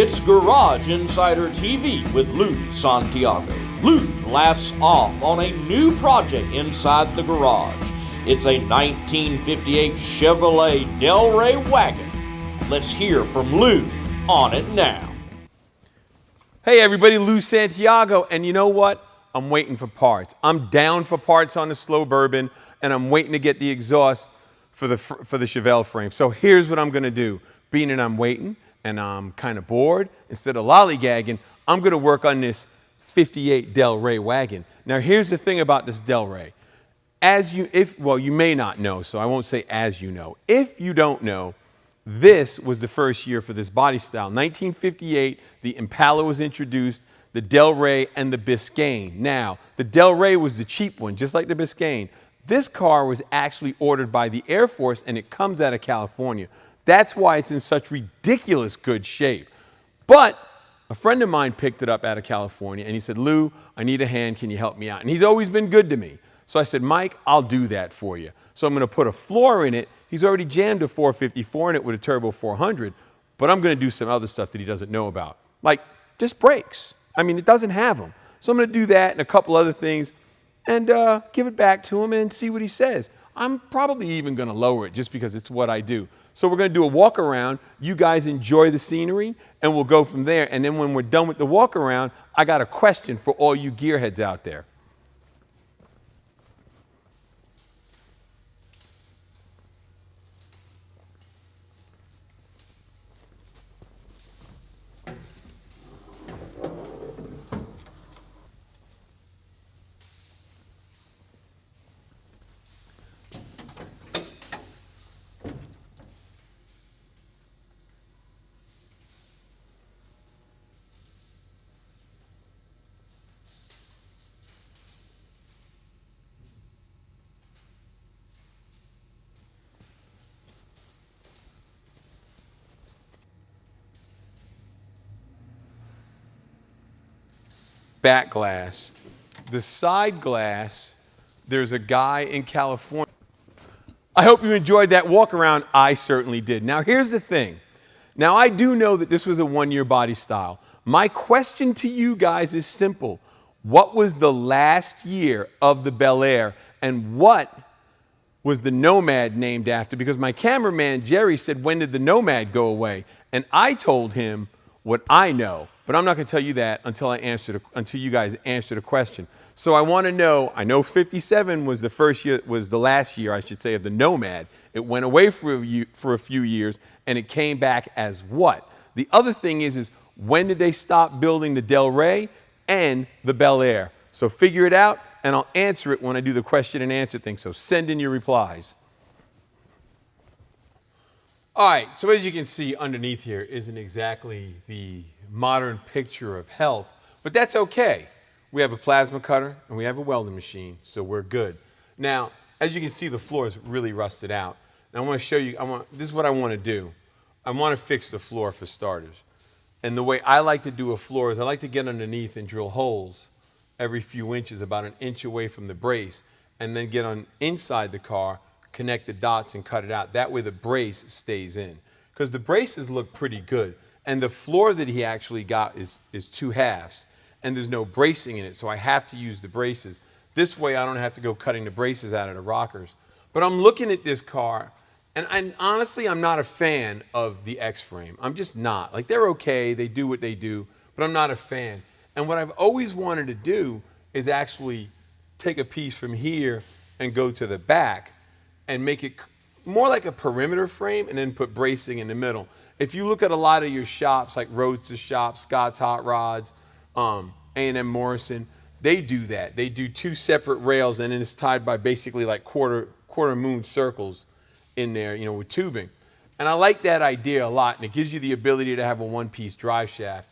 It's Garage Insider TV with Lou Santiago. Lou blasts off on a new project inside the garage. It's a 1958 Chevrolet Delray Wagon. Let's hear from Lou on it now. Hey everybody, Lou Santiago, and you know what? I'm waiting for parts. I'm down for parts on the Slowburban, and I'm waiting to get the exhaust for the Chevelle frame. So here's what I'm gonna do. Being that I'm waiting, and I'm kind of bored, instead of lollygagging, I'm gonna work on this 58 Delray Wagon. Now here's the thing about this Delray. You may not know, so I won't say as you know. If you don't know, this was the first year for this body style. 1958, the Impala was introduced, the Delray and the Biscayne. Now, the Delray was the cheap one, just like the Biscayne. This car was actually ordered by the Air Force, and it comes out of California. That's why it's in such ridiculous good shape. But a friend of mine picked it up out of California, and he said, Lou, I need a hand, can you help me out? And he's always been good to me. So I said, Mike, I'll do that for you. So I'm gonna put a floor in it. He's already jammed a 454 in it with a turbo 400, but I'm gonna do some other stuff that he doesn't know about, like disc brakes. I mean, it doesn't have them. So I'm gonna do that and a couple other things and give it back to him and see what he says. I'm probably even gonna lower it just because it's what I do. So we're gonna do a walk around. You guys enjoy the scenery and we'll go from there. And then when we're done with the walk around, I got a question for all you gearheads out there. Back glass. The side glass, there's a guy in California. I hope you enjoyed that walk around. I certainly did. Now here's the thing. Now I do know that this was a one-year body style. My question to you guys is simple. What was the last year of the Bel Air, and what was the Nomad named after? Because my cameraman Jerry said, when did the Nomad go away? And I told him what I know. But I'm not going to tell you that until you guys answer the question. So I want to know. I know '57 was the last year, I should say, of the Nomad. It went away for a few years, and it came back as what? The other thing is when did they stop building the Delray and the Bel Air? So figure it out, and I'll answer it when I do the question and answer thing. So send in your replies. All right. So as you can see, underneath here isn't exactly the modern picture of health, but that's okay. We have a plasma cutter and we have a welding machine, so we're good. Now, as you can see, the floor is really rusted out. And I want to show you, this is what I want to do. I want to fix the floor for starters. And the way I like to do a floor is I like to get underneath and drill holes every few inches, about an inch away from the brace, and then get on inside the car, connect the dots and cut it out. That way the brace stays in. Because the braces look pretty good. And the floor that he actually got is two halves, and there's no bracing in it, so I have to use the braces. This way I don't have to go cutting the braces out of the rockers. But I'm looking at this car, and honestly, I'm not a fan of the X-frame. I'm just not. Like, they're okay, they do what they do, but I'm not a fan. And what I've always wanted to do is actually take a piece from here and go to the back and make it more like a perimeter frame and then put bracing in the middle. If you look at a lot of your shops, like Roadster shops, Scott's Hot Rods, A&M Morrison, they do that. They do two separate rails, and then it's tied by basically like quarter moon circles in there, you know, with tubing. And I like that idea a lot, and it gives you the ability to have a one-piece drive shaft.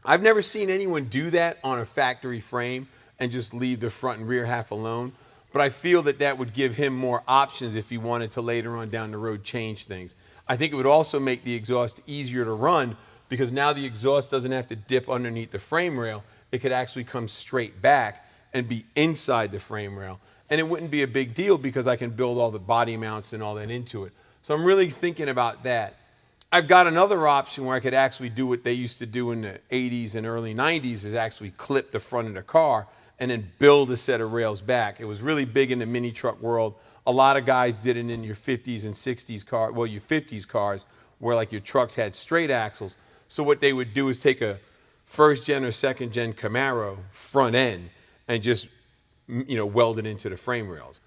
I've never seen anyone do that on a factory frame and just leave the front and rear half alone. But I feel that that would give him more options if he wanted to later on down the road change things. I think it would also make the exhaust easier to run, because now the exhaust doesn't have to dip underneath the frame rail. It could actually come straight back and be inside the frame rail. And it wouldn't be a big deal because I can build all the body mounts and all that into it. So I'm really thinking about that. I've got another option where I could actually do what they used to do in the 80s and early 90s, is actually clip the front of the car and then build a set of rails back. It was really big in the mini truck world. A lot of guys did it in your 50s and 60s car, well, your 50s cars, where like your trucks had straight axles. So what they would do is take a first gen or second gen Camaro front end and just, you know, weld it into the frame rails.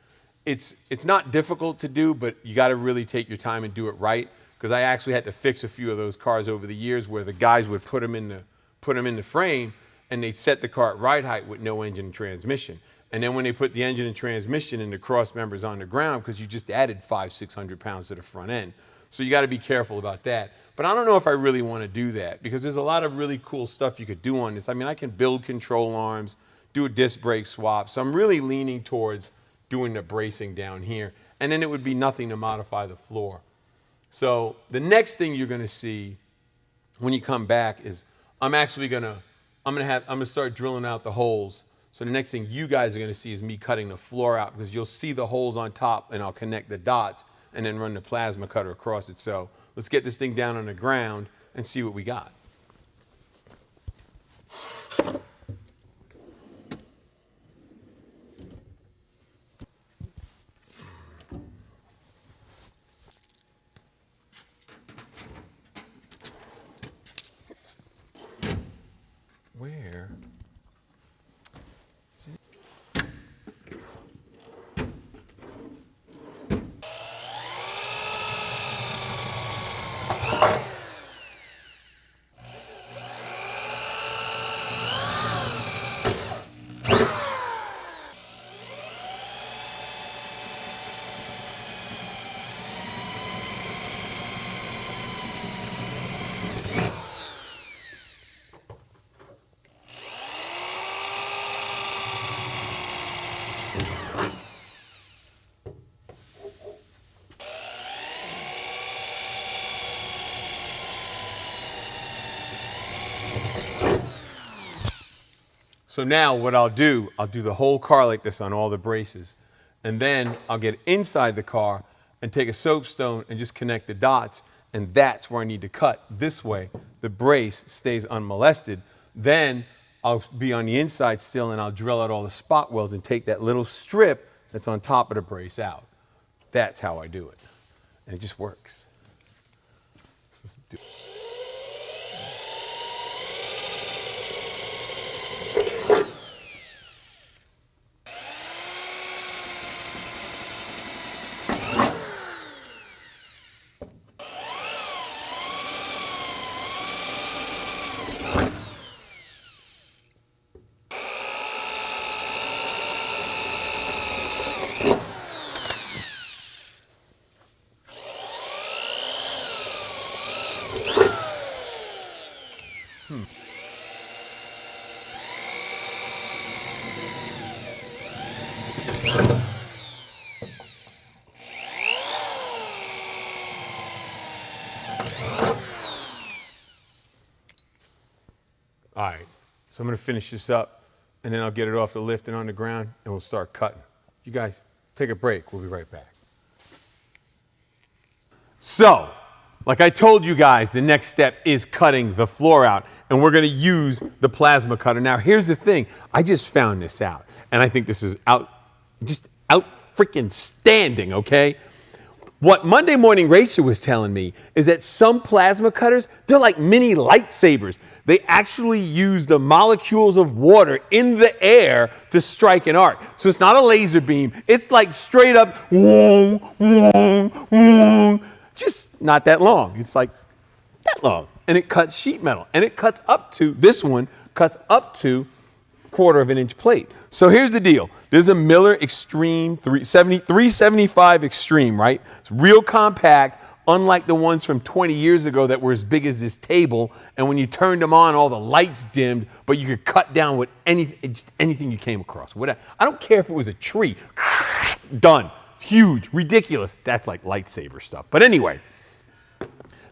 It's not difficult to do, but you got to really take your time and do it right. Because I actually had to fix a few of those cars over the years where the guys would put them in the frame and they'd set the car at ride height with no engine and transmission. And then when they put the engine and transmission and the cross members on the ground, because you just added 500-600 pounds to the front end. So you got to be careful about that. But I don't know if I really want to do that, because there's a lot of really cool stuff you could do on this. I mean, I can build control arms, do a disc brake swap. So I'm really leaning towards doing the bracing down here. And then it would be nothing to modify the floor. So the next thing you're going to see when you come back is I'm going to start drilling out the holes. So the next thing you guys are going to see is me cutting the floor out, because you'll see the holes on top and I'll connect the dots and then run the plasma cutter across it. So let's get this thing down on the ground and see what we got. Where? So now what I'll do the whole car like this on all the braces. And then I'll get inside the car and take a soapstone and just connect the dots. And that's where I need to cut. This way, the brace stays unmolested. Then I'll be on the inside still and I'll drill out all the spot welds and take that little strip that's on top of the brace out. That's how I do it. And it just works. Let's do it. All right, so I'm gonna finish this up and then I'll get it off the lift and on the ground and we'll start cutting. You guys take a break, we'll be right back. So, like I told you guys, the next step is cutting the floor out, and we're gonna use the plasma cutter. Now here's the thing, I just found this out and I think this is just out freaking standing, okay? What Monday Morning Racer was telling me is that some plasma cutters, they're like mini lightsabers. They actually use the molecules of water in the air to strike an arc. So it's not a laser beam. It's like straight up, whoom, whoom, whoom. Just not that long. It's like that long. And it cuts sheet metal. And it cuts up to, this one cuts up to 1/4 of an inch plate. So here's the deal. There's a Miller Extreme 375 Extreme, right? It's real compact, unlike the ones from 20 years ago that were as big as this table. And when you turned them on, all the lights dimmed, but you could cut down with just anything you came across. Whatever. I don't care if it was a tree. Done. Huge. Ridiculous. That's like lightsaber stuff. But anyway,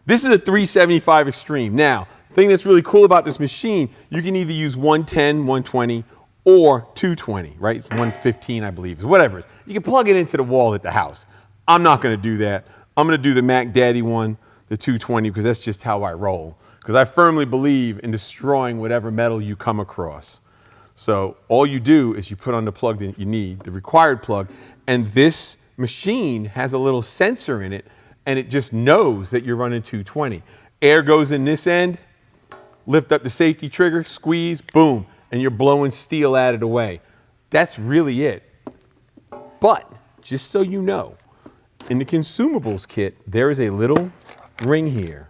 this is a 375 Extreme. Now, the thing that's really cool about this machine, you can either use 110, 120, or 220, right? 115, I believe, is whatever it is. You can plug it into the wall at the house. I'm not going to do that. I'm going to do the Mac Daddy one. the 220 because that's just how I roll. Because I firmly believe in destroying whatever metal you come across. So all you do is you put on the plug that you need, the required plug, and this machine has a little sensor in it, and it just knows that you're running 220. Air goes in this end, lift up the safety trigger, squeeze, boom, and you're blowing steel out of the way. That's really it. But just so you know, in the consumables kit, there is a little ring here.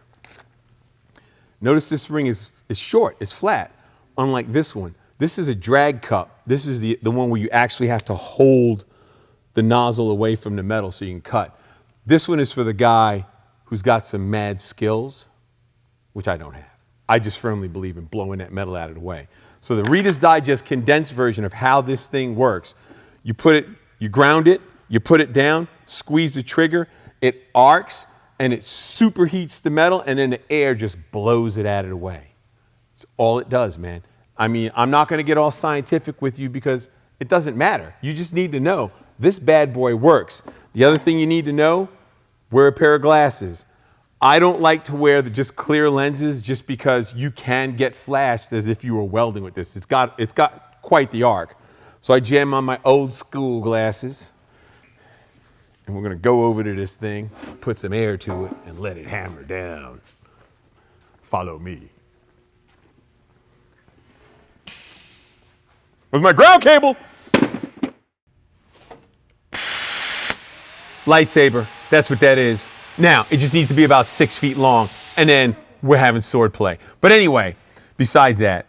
Notice this ring is short, it's flat, unlike this one. This is a drag cup. This is the one where you actually have to hold the nozzle away from the metal so you can cut. This one is for the guy who's got some mad skills, which I don't have. I just firmly believe in blowing that metal out of the way. So the Reader's Digest condensed version of how this thing works. You ground it, you put it down, squeeze the trigger, it arcs, and it superheats the metal, and then the air just blows it out of the way. It's all it does, man. I mean, I'm not gonna get all scientific with you because it doesn't matter. You just need to know this bad boy works. The other thing you need to know, wear a pair of glasses. I don't like to wear the just clear lenses just because you can get flashed as if you were welding with this. It's got quite the arc. So I jam on my old school glasses, and we're gonna go over to this thing, put some air to it, and let it hammer down. Follow me. With my ground cable. Lightsaber, that's what that is. Now, it just needs to be about 6 feet long, and then we're having sword play. But anyway, besides that,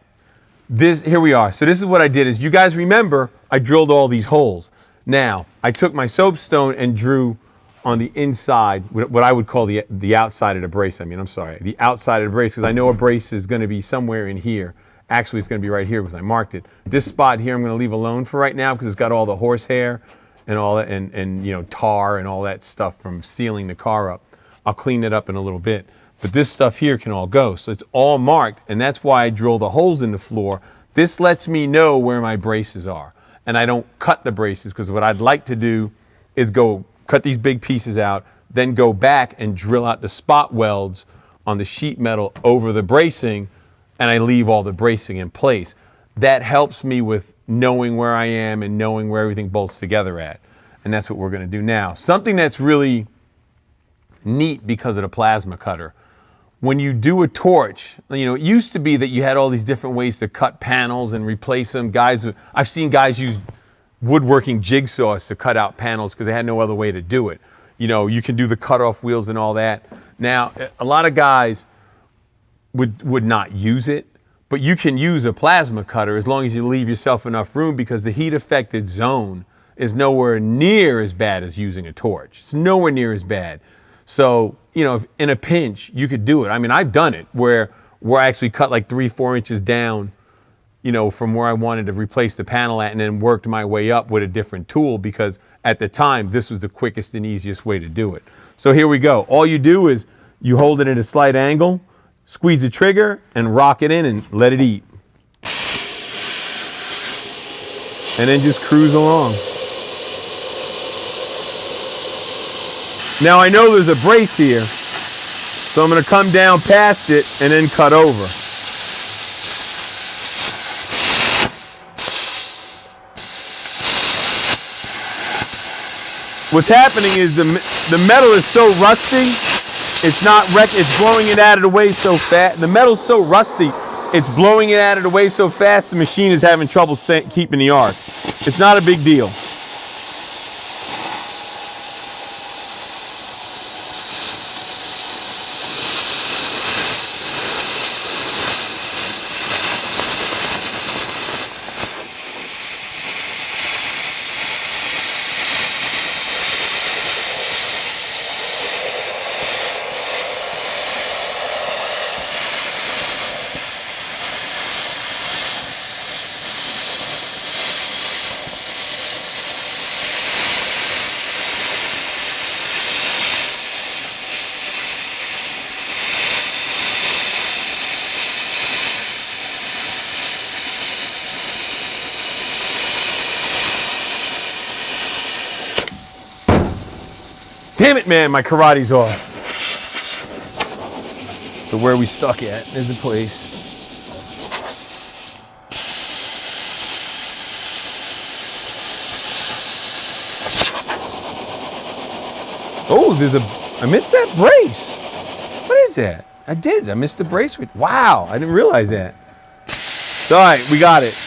here we are. So this is what I did is, you guys remember, I drilled all these holes. Now, I took my soapstone and drew on the inside, what I would call the outside of the brace. The outside of the brace, because I know a brace is gonna be somewhere in here. Actually, it's gonna be right here because I marked it. This spot here I'm gonna leave alone for right now because it's got all the horsehair and all that, and you know, tar and all that stuff from sealing the car up. I'll clean it up in a little bit. But this stuff here can all go. So it's all marked, and that's why I drill the holes in the floor. This lets me know where my braces are. And I don't cut the braces, because what I'd like to do is go cut these big pieces out, then go back and drill out the spot welds on the sheet metal over the bracing, and I leave all the bracing in place. That helps me with knowing where I am and knowing where everything bolts together at. And that's what we're gonna do now. Something that's really neat because of the plasma cutter. When you do a torch, you know, it used to be that you had all these different ways to cut panels and replace them. I've seen guys use woodworking jigsaws to cut out panels because they had no other way to do it. You know, you can do the cutoff wheels and all that. Now, a lot of guys would not use it, but you can use a plasma cutter as long as you leave yourself enough room, because the heat affected zone is nowhere near as bad as using a torch. It's nowhere near as bad. So, you know, if in a pinch, you could do it. I mean, I've done it where I actually cut like 3-4 inches down, you know, from where I wanted to replace the panel at, and then worked my way up with a different tool, because at the time, this was the quickest and easiest way to do it. So here we go. All you do is you hold it at a slight angle, squeeze the trigger, and rock it in and let it eat. And then just cruise along. Now I know there's a brace here, so I'm going to come down past it and then cut over. What's happening is the metal is so rusty, it's blowing it out of the way so fast. The metal's so rusty, it's blowing it out of the way so fast, the machine is having trouble keeping the arc. It's not a big deal. Damn it, man, my karate's off. So where are we stuck at? There's the place. Oh, I missed that brace. What is that? I did. I missed the brace. Wow, I didn't realize that. All right, we got it.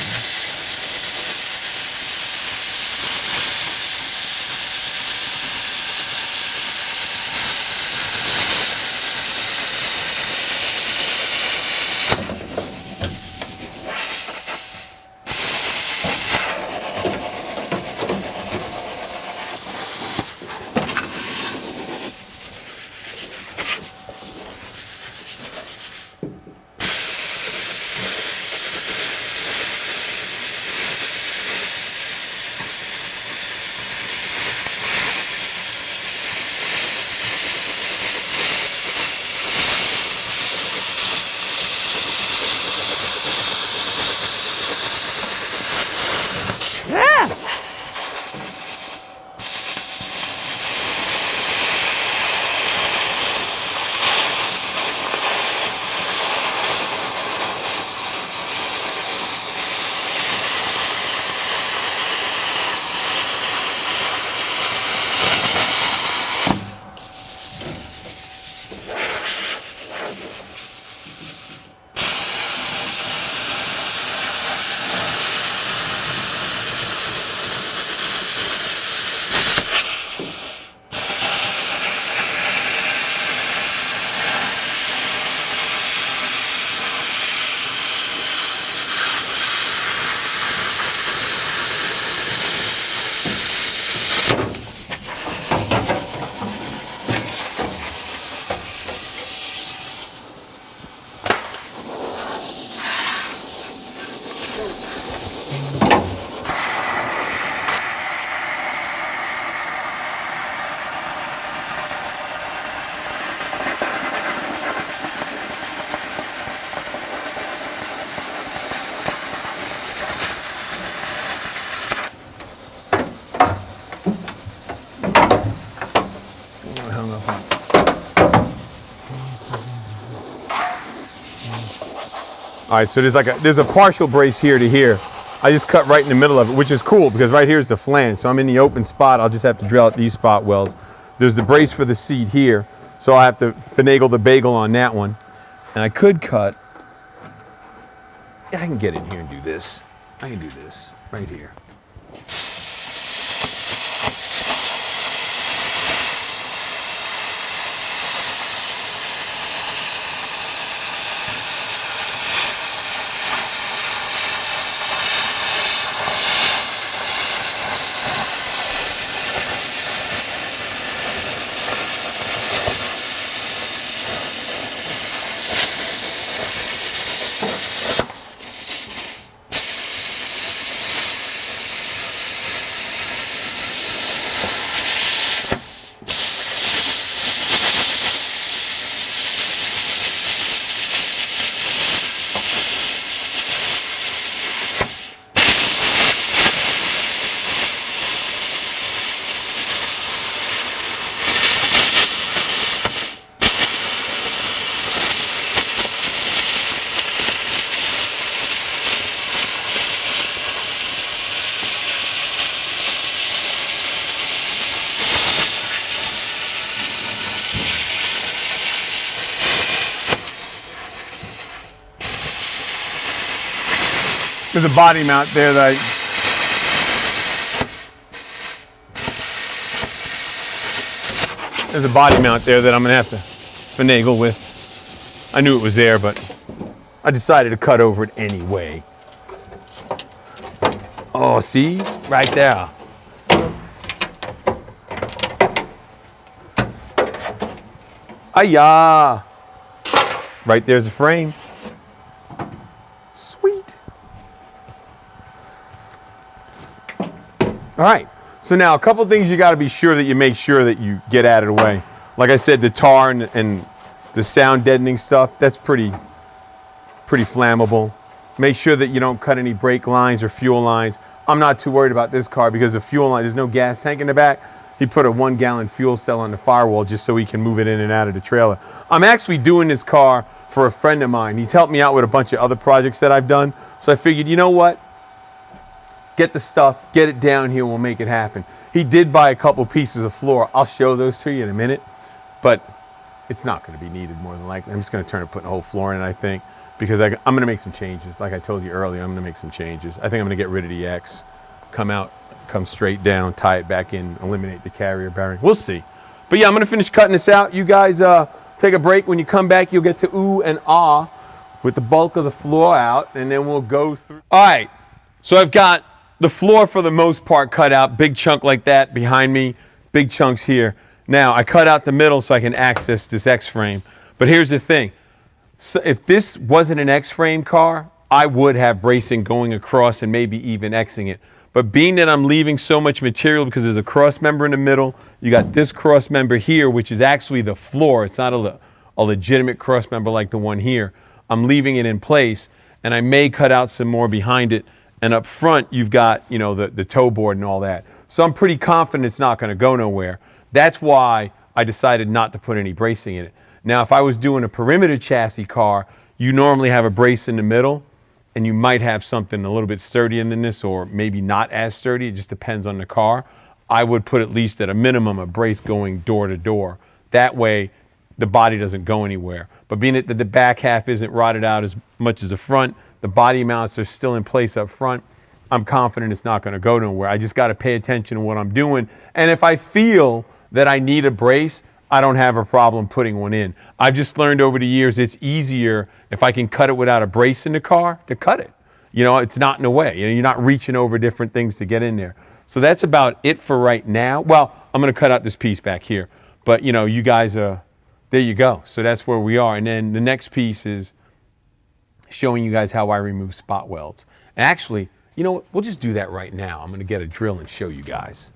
All right, so there's a partial brace here to here. I just cut right in the middle of it, which is cool because right here is the flange. So I'm in the open spot. I'll just have to drill out these spot welds. There's the brace for the seat here. So I'll have to finagle the bagel on that one. And I could cut. Yeah, I can get in here and do this. I can do this right here. There's a body mount there that there's a body mount there that I'm gonna have to finagle with. I knew it was there, but I decided to cut over it anyway. Oh, see? Right there. Ayah! Right there's the frame. Sweet. All right, so now a couple things you got to be sure that you make sure that you get out of the way. Like I said, the tar and the sound deadening stuff, that's pretty flammable. Make sure that you don't cut any brake lines or fuel lines. I'm not too worried about this car because the fuel line, there's no gas tank in the back. He put a 1-gallon fuel cell on the firewall just so he can move it in and out of the trailer. I'm actually doing this car for a friend of mine. He's helped me out with a bunch of other projects that I've done. So I figured, you know what? Get the stuff, get it down here, we'll make it happen. He did buy a couple pieces of floor. I'll show those to you in a minute, but it's not going to be needed more than likely. I'm just going to turn and put a whole floor in it, I think, because I'm going to make some changes. Like I told you earlier, I'm going to make some changes. I think I'm going to get rid of the X, come straight down, tie it back in, eliminate the carrier bearing. We'll see. But yeah, I'm going to finish cutting this out. You guys take a break. When you come back, you'll get to ooh and ah with the bulk of the floor out, and then we'll go through. All right, so I've got the floor for the most part cut out, big chunk like that behind me, big chunks here. Now, I cut out the middle so I can access this X-frame. But here's the thing. So if this wasn't an X-frame car, I would have bracing going across and maybe even Xing it. But being that I'm leaving so much material because there's a cross member in the middle, you got this cross member here, which is actually the floor. It's not a legitimate cross member like the one here. I'm leaving it in place, and I may cut out some more behind it. And up front, you've got, you know, the toe board and all that. So I'm pretty confident it's not going to go nowhere. That's why I decided not to put any bracing in it. Now, if I was doing a perimeter chassis car, you normally have a brace in the middle, and you might have something a little bit sturdier than this, or maybe not as sturdy. It just depends on the car. I would put at least at a minimum a brace going door to door. That way, the body doesn't go anywhere. But being that the back half isn't rotted out as much as the front, the body mounts are still in place up front, I'm confident it's not going to go nowhere. I just got to pay attention to what I'm doing. And if I feel that I need a brace, I don't have a problem putting one in. I've just learned over the years it's easier if I can cut it without a brace in the car to cut it. You know, it's not in the way. You know, you're not reaching over different things to get in there. So that's about it for right now. Well, I'm going to cut out this piece back here. But, you know, you guys, there you go. So that's where we are. And then the next piece is showing you guys how I remove spot welds. And actually, you know what? We'll just do that right now. I'm going to get a drill and show you guys.